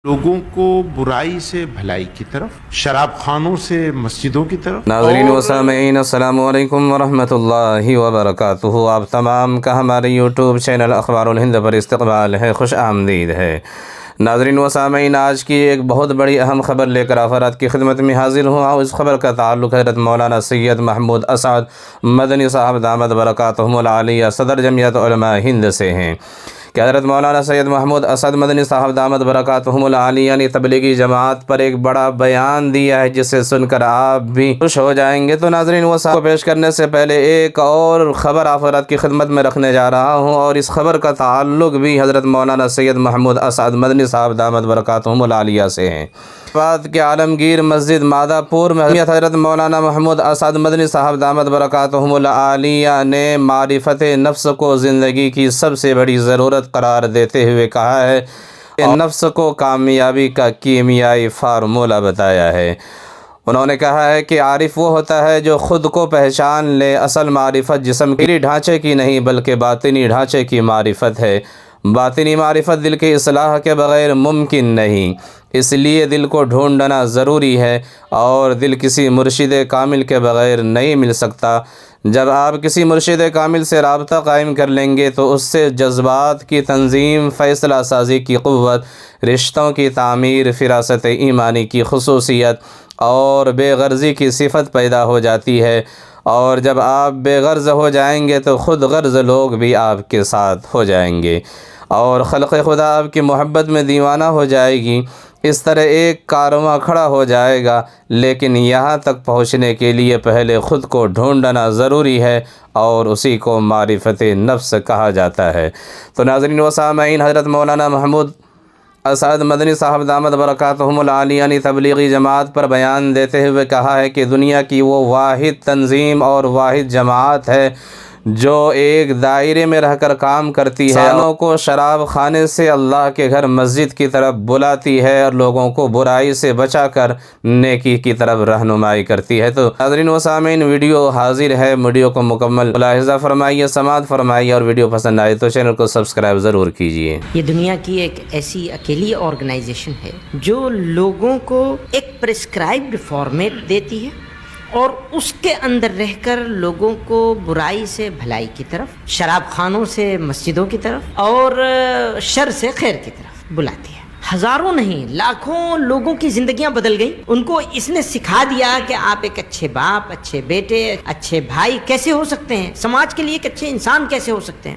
لوگوں کو برائی سے بھلائی کی طرف، شراب خانوں سے مسجدوں کی طرف۔ ناظرین و سامعین السلام علیکم ورحمۃ اللہ وبرکاتہ۔ آپ تمام کا ہمارے یوٹیوب چینل اخبار الہند پر استقبال ہے، خوش آمدید ہے۔ ناظرین و سامعین، آج کی ایک بہت بڑی اہم خبر لے کر افراد کی خدمت میں حاضر ہوں۔ اور اس خبر کا تعلق حضرت مولانا سید محمود اسعد مدنی صاحب دامت برکاتہم العالیہ صدر جمعیت علماء ہند سے ہیں کہ حضرت مولانا سید محمود اسعد مدنی صاحب دامت برکاتہم العالیہ نے تبلیغی جماعت پر ایک بڑا بیان دیا ہے، جسے سن کر آپ بھی خوش ہو جائیں گے۔ تو ناظرین وہ کو پیش کرنے سے پہلے ایک اور خبر افراد کی خدمت میں رکھنے جا رہا ہوں، اور اس خبر کا تعلق بھی حضرت مولانا سید محمود اسعد مدنی صاحب دامت برکاتہم العالیہ سے ہیں۔ بعد کے عالمگیر مسجد مادہ پور میں حضرت مولانا محمود اسعد مدنی صاحب دامت برکاتہم العالیہ نے معرفت نفس کو زندگی کی سب سے بڑی ضرورت قرار دیتے ہوئے کہا ہے کہ نفس کو کامیابی کا کیمیائی فارمولہ بتایا ہے۔ انہوں نے کہا ہے کہ عارف وہ ہوتا ہے جو خود کو پہچان لے۔ اصل معرفت جسم کے ڈھانچے کی نہیں بلکہ باطنی ڈھانچے کی معرفت ہے۔ باطنی معرفت دل کے اصلاح کے بغیر ممکن نہیں، اس لیے دل کو ڈھونڈنا ضروری ہے، اور دل کسی مرشد کامل کے بغیر نہیں مل سکتا۔ جب آپ کسی مرشد کامل سے رابطہ قائم کر لیں گے تو اس سے جذبات کی تنظیم، فیصلہ سازی کی قوت، رشتوں کی تعمیر، فراست ایمانی کی خصوصیت اور بے غرضی کی صفت پیدا ہو جاتی ہے۔ اور جب آپ بے غرض ہو جائیں گے تو خود غرض لوگ بھی آپ کے ساتھ ہو جائیں گے، اور خلق خدا آپ کی محبت میں دیوانہ ہو جائے گی۔ اس طرح ایک کارواں کھڑا ہو جائے گا، لیکن یہاں تک پہنچنے کے لیے پہلے خود کو ڈھونڈنا ضروری ہے، اور اسی کو معرفت نفس کہا جاتا ہے۔ تو ناظرین و سامعین، حضرت مولانا محمود اسعد مدنی صاحب دامت برکاتہم العالیہ نے تبلیغی جماعت پر بیان دیتے ہوئے کہا ہے کہ دنیا کی وہ واحد تنظیم اور واحد جماعت ہے جو ایک دائرے میں رہ کر کام کرتی ہے، انسانوں کو شراب خانے سے اللہ کے گھر مسجد کی طرف بلاتی ہے، اور لوگوں کو برائی سے بچا کر نیکی کی طرف رہنمائی کرتی ہے۔ تو ناظرین و سامعین، ویڈیو حاضر ہے، ویڈیو کو مکمل ملاحظہ فرمائیے، سماعت فرمائیے، اور ویڈیو پسند آئے تو چینل کو سبسکرائب ضرور کیجیے۔ یہ دنیا کی ایک ایسی اکیلی آرگنائزیشن ہے جو لوگوں کو ایک پرسکرائبڈ فارمیٹ دیتی ہے، اور اس کے اندر رہ کر لوگوں کو برائی سے بھلائی کی طرف، شراب خانوں سے مسجدوں کی طرف، اور شر سے خیر کی طرف بلاتی ہے۔ ہزاروں نہیں، لاکھوں لوگوں کی زندگیاں بدل گئیں۔ ان کو اس نے سکھا دیا کہ آپ ایک اچھے باپ، اچھے بیٹے، اچھے بھائی کیسے ہو سکتے ہیں، سماج کے لیے ایک اچھے انسان کیسے ہو سکتے ہیں۔